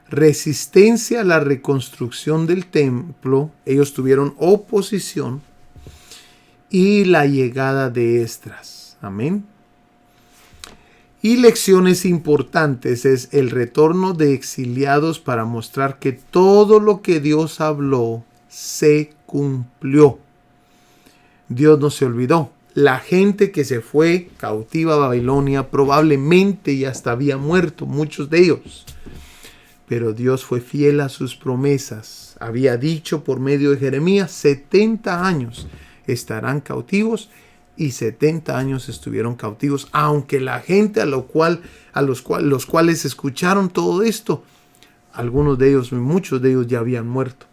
resistencia a la reconstrucción del templo, ellos tuvieron oposición, y la llegada de Esdras. Amén. Y lecciones importantes es el retorno de exiliados para mostrar que todo lo que Dios habló se cumplió. Dios no se olvidó. La gente que se fue cautiva a Babilonia probablemente ya hasta había muerto, muchos de ellos. pero Dios fue fiel a sus promesas. Había dicho por medio de Jeremías, 70 años estarán cautivos, y 70 años estuvieron cautivos, aunque la gente los cuales escucharon todo esto, algunos de ellos, muchos de ellos ya habían muerto.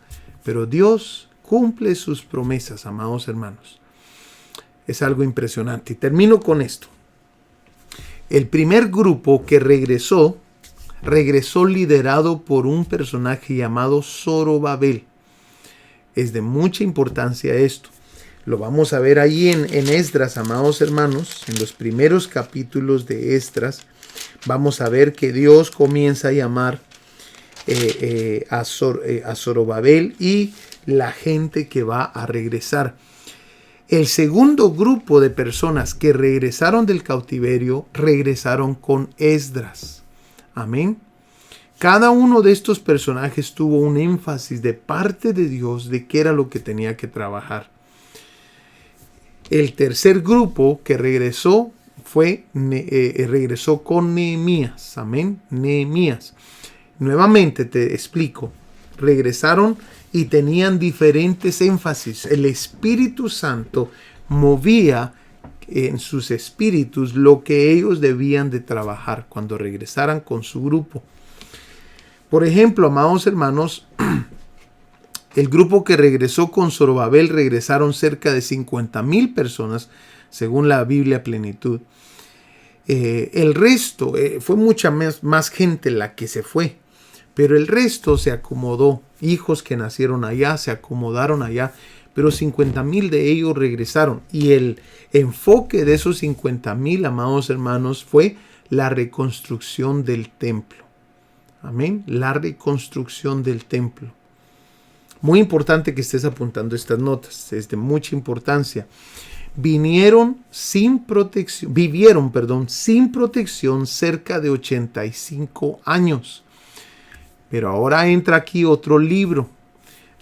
Pero Dios cumple sus promesas, amados hermanos. Es algo impresionante. Y termino con esto. El primer grupo que regresó liderado por un personaje llamado Zorobabel. Es de mucha importancia esto. Lo vamos a ver ahí en Esdras, amados hermanos, en los primeros capítulos de Esdras. Vamos a ver que Dios comienza a llamar a Zorobabel y la gente que va a regresar. El segundo grupo de personas que regresaron del cautiverio, regresaron con Esdras. Amén. Cada uno de estos personajes tuvo un énfasis de parte de Dios de qué era lo que tenía que trabajar. El tercer grupo que regresó regresó con Nehemías. Amén. Nehemías. Nuevamente te explico. Regresaron y tenían diferentes énfasis. El Espíritu Santo movía en sus espíritus lo que ellos debían de trabajar cuando regresaran con su grupo. Por ejemplo, amados hermanos, el grupo que regresó con Zorobabel regresaron cerca de 50,000 personas, según la Biblia Plenitud. El resto, fue mucha más gente la que se fue, pero el resto se acomodó. Hijos que nacieron allá se acomodaron allá, pero 50,000 de ellos regresaron. Y el enfoque de esos 50,000, amados hermanos, fue la reconstrucción del templo. Amén. La reconstrucción del templo. Muy importante que estés apuntando estas notas, es de mucha importancia. Vivieron sin protección cerca de 85 años. Pero ahora entra aquí otro libro,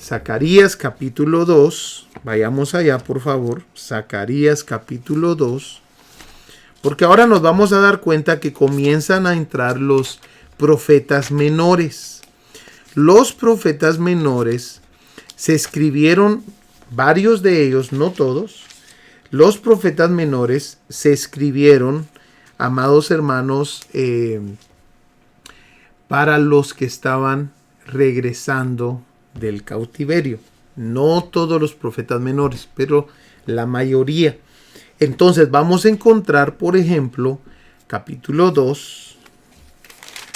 Zacarías capítulo 2. Vayamos allá, por favor. Zacarías capítulo 2. Porque ahora nos vamos a dar cuenta que comienzan a entrar los profetas menores. Los profetas menores se escribieron, varios de ellos, no todos. Los profetas menores se escribieron, amados hermanos, para los que estaban regresando del cautiverio. No todos los profetas menores, pero la mayoría. Entonces vamos a encontrar, por ejemplo, capítulo 2,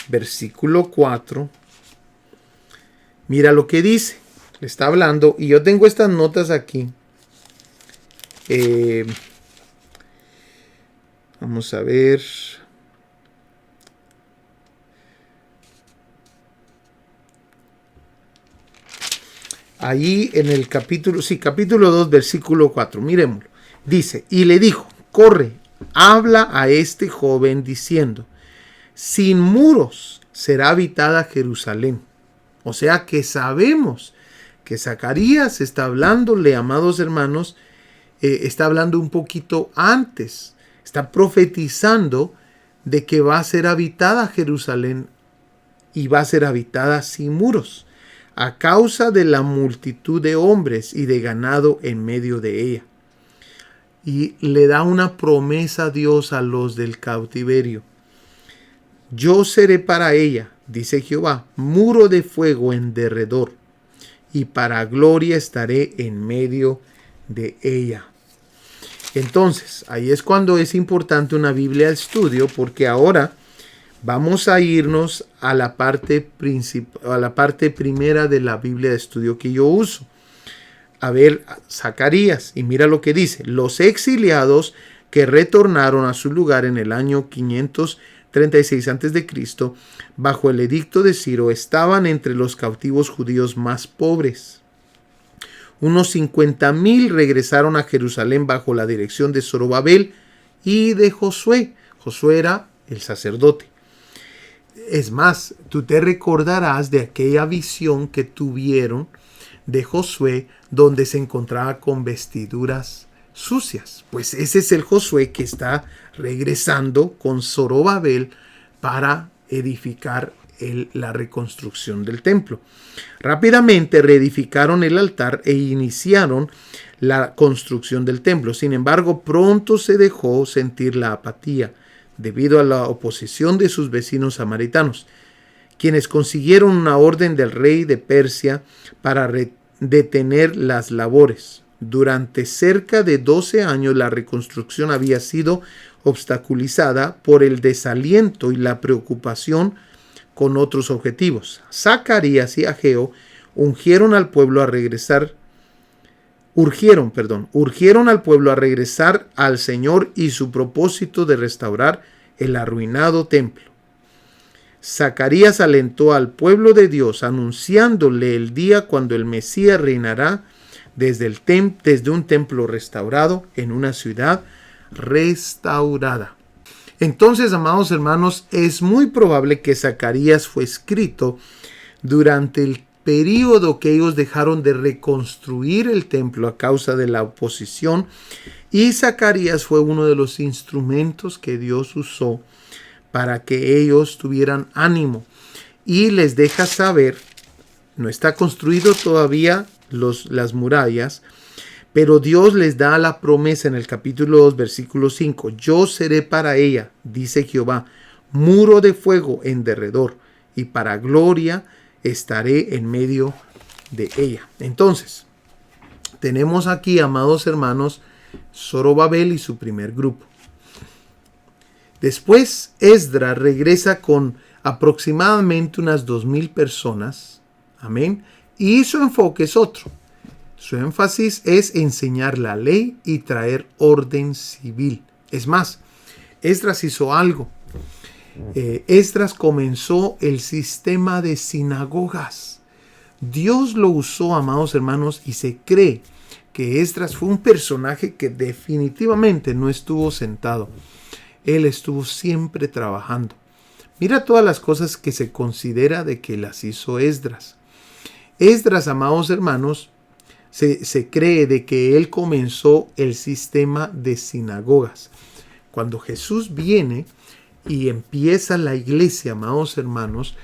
versículo 4. Mira lo que dice. Le está hablando, y yo tengo estas notas aquí. Vamos a ver. Ahí en el capítulo 2, versículo 4, miremoslo. Dice, y le dijo, corre, habla a este joven diciendo, sin muros será habitada Jerusalén. O sea que sabemos que Zacarías está hablándole, amados hermanos, está hablando un poquito antes. Está profetizando de que va a ser habitada Jerusalén y va a ser habitada sin muros, a causa de la multitud de hombres y de ganado en medio de ella. Y le da una promesa a Dios a los del cautiverio. Yo seré para ella, dice Jehová, muro de fuego en derredor, y para gloria estaré en medio de ella. Entonces, ahí es cuando es importante una Biblia de estudio, porque ahora vamos a irnos a la parte primera de la Biblia de estudio que yo uso. A ver, Zacarías, y mira lo que dice. Los exiliados que retornaron a su lugar en el año 536 a.C., bajo el edicto de Ciro, estaban entre los cautivos judíos más pobres. Unos 50,000 regresaron a Jerusalén bajo la dirección de Zorobabel y de Josué. Josué era el sacerdote. Es más, tú te recordarás de aquella visión que tuvieron de Josué, donde se encontraba con vestiduras sucias. Pues ese es el Josué que está regresando con Zorobabel para edificar la reconstrucción del templo. Rápidamente reedificaron el altar e iniciaron la construcción del templo. Sin embargo, pronto se dejó sentir la apatía debido a la oposición de sus vecinos samaritanos, quienes consiguieron una orden del rey de Persia para detener las labores. Durante cerca de 12 años la reconstrucción había sido obstaculizada por el desaliento y la preocupación con otros objetivos. Zacarías y Ageo urgieron al pueblo a regresar al Señor y su propósito de restaurar el arruinado templo. Zacarías alentó al pueblo de Dios anunciándole el día cuando el Mesías reinará desde un templo restaurado en una ciudad restaurada. Entonces, amados hermanos, es muy probable que Zacarías fue escrito durante el período que ellos dejaron de reconstruir el templo a causa de la oposición, y Zacarías fue uno de los instrumentos que Dios usó para que ellos tuvieran ánimo, y les deja saber, no está construido todavía las murallas, pero Dios les da la promesa en el capítulo 2, versículo 5. Yo seré para ella, dice Jehová, muro de fuego en derredor, y para gloria estaré en medio de ella. Entonces, tenemos aquí, amados hermanos, Zorobabel y su primer grupo. Después, Esdras regresa con aproximadamente unas 2,000 personas. Amén. Y su enfoque es otro. Su énfasis es enseñar la ley y traer orden civil. Es más, Esdras hizo algo. Esdras comenzó el sistema de sinagogas. Dios lo usó, amados hermanos, y se cree que Esdras fue un personaje que definitivamente no estuvo sentado. Él estuvo siempre trabajando. Mira todas las cosas que se considera de que las hizo Esdras. Esdras, amados hermanos, se cree de que él comenzó el sistema de sinagogas. Cuando Jesús viene y empieza la iglesia, amados hermanos,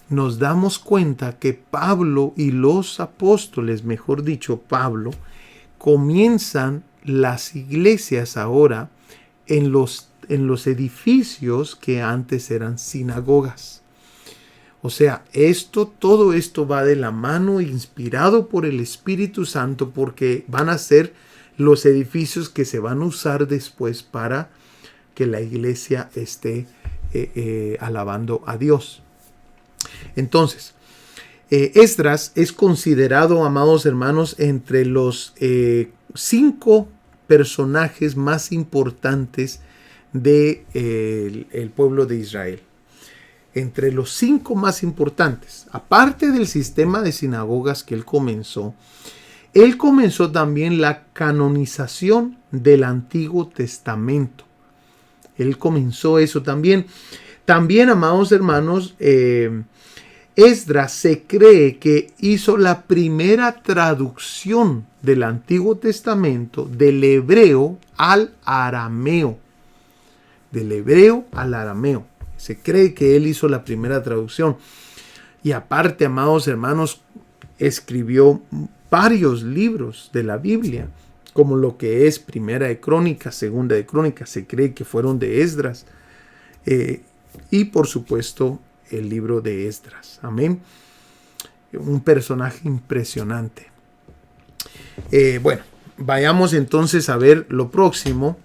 nos damos cuenta que Pablo y los apóstoles, mejor dicho, Pablo, comienzan las iglesias ahora en los edificios que antes eran sinagogas. O sea, todo esto va de la mano, inspirado por el Espíritu Santo, porque van a ser los edificios que se van a usar después para que la iglesia esté alabando a Dios. Entonces, Esdras es considerado, amados hermanos, entre los 5 personajes más importantes del pueblo de Israel. Entre los 5 más importantes, aparte del sistema de sinagogas que él comenzó también la canonización del Antiguo Testamento. Él comenzó eso también. También, amados hermanos, Esdras se cree que hizo la primera traducción del Antiguo Testamento del hebreo al arameo. Del hebreo al arameo. Se cree que él hizo la primera traducción. Y aparte, amados hermanos, escribió varios libros de la Biblia, como lo que es Primera de Crónicas, Segunda de Crónicas, se cree que fueron de Esdras. Y por supuesto, el libro de Esdras. Amén. Un personaje impresionante. Bueno, vayamos entonces a ver lo próximo.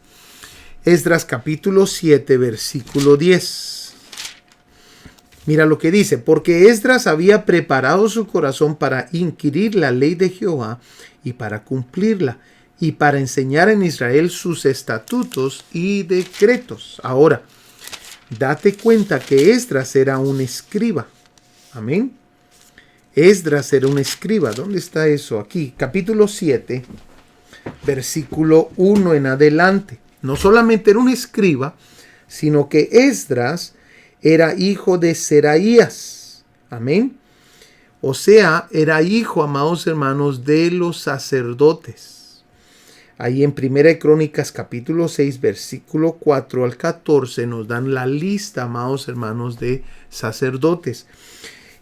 Esdras capítulo 7, versículo 10. Mira lo que dice: porque Esdras había preparado su corazón para inquirir la ley de Jehová y para cumplirla, y para enseñar en Israel sus estatutos y decretos. Ahora, date cuenta que Esdras era un escriba. Amén. Esdras era un escriba. ¿Dónde está eso? Aquí, capítulo 7, versículo 1 en adelante. No solamente era un escriba, sino que Esdras era hijo de Seraías. Amén. O sea, era hijo, amados hermanos, de los sacerdotes. Ahí en Primera de Crónicas capítulo 6 versículo 4 al 14 nos dan la lista, amados hermanos, de sacerdotes.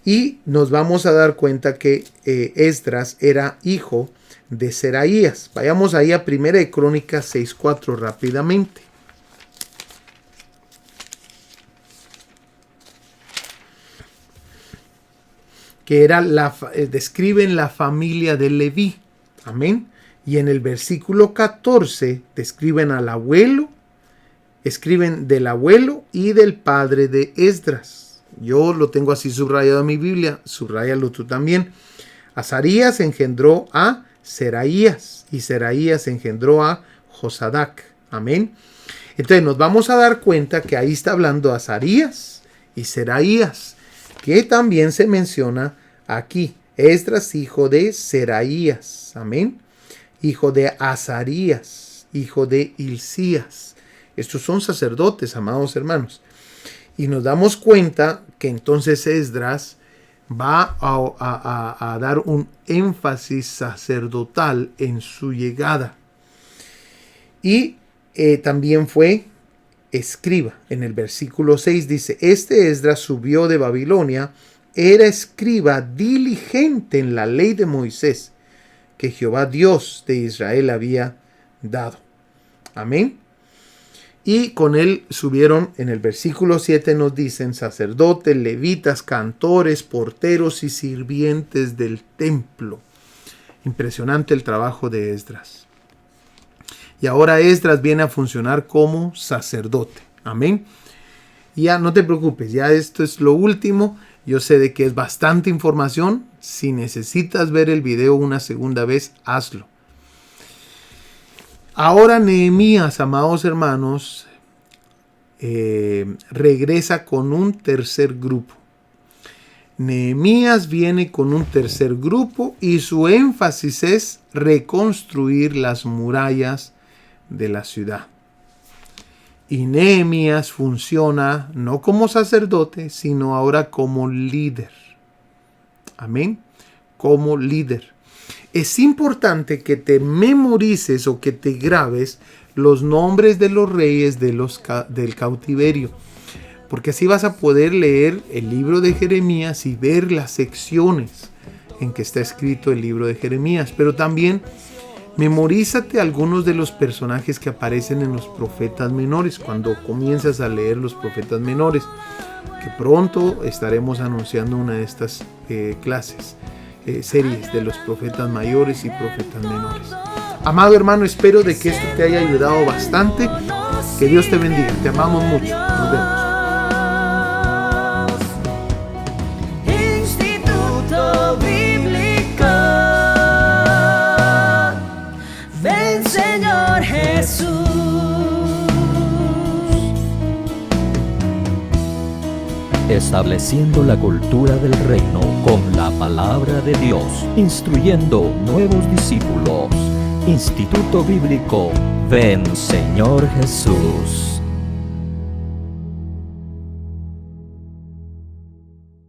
Y nos vamos a dar cuenta que Esdras era hijo de Seraías. Vayamos ahí a Primera de Crónicas 6:4 rápidamente. Que era describen la familia de Leví. Amén. Y en el versículo 14 describen al abuelo, escriben del abuelo y del padre de Esdras. Yo lo tengo así subrayado en mi Biblia, subráyalo tú también. Azarías engendró a Seraías y Seraías engendró a Josadac. Amén. Entonces nos vamos a dar cuenta que ahí está hablando Azarías y Seraías, que también se menciona aquí. Esdras, hijo de Seraías. Amén. Hijo de Azarías, hijo de Hilcías. Estos son sacerdotes, amados hermanos. Y nos damos cuenta que entonces Esdras va a dar un énfasis sacerdotal en su llegada. Y también fue escriba. En el versículo 6 dice, este Esdras subió de Babilonia, era escriba diligente en la ley de Moisés, que Jehová Dios de Israel había dado. Amén. Y con él subieron, en el versículo 7 nos dicen, sacerdotes, levitas, cantores, porteros y sirvientes del templo. Impresionante el trabajo de Esdras. Y ahora Esdras viene a funcionar como sacerdote. Amén. Y ya no te preocupes, ya esto es lo último. Yo sé de que es bastante información. Si necesitas ver el video una segunda vez, hazlo. Ahora Nehemías, amados hermanos, regresa con un tercer grupo. Nehemías viene con un tercer grupo y su énfasis es reconstruir las murallas de la ciudad. Y Nehemías funciona no como sacerdote, sino ahora como líder. Amén. Como líder. Es importante que te memorices o que te grabes los nombres de los reyes del cautiverio. Porque así vas a poder leer el libro de Jeremías y ver las secciones en que está escrito el libro de Jeremías. Pero también memorízate algunos de los personajes que aparecen en los profetas menores cuando comienzas a leer los profetas menores, que pronto estaremos anunciando una de estas series de los profetas mayores y profetas menores. Amado hermano, espero de que esto te haya ayudado bastante. Que Dios te bendiga. Te amamos mucho. Nos vemos. Instituto Bíblico. Ven, Señor Jesús. Estableciendo la cultura del reino con la palabra de Dios, instruyendo nuevos discípulos. Instituto Bíblico Ven, Señor Jesús.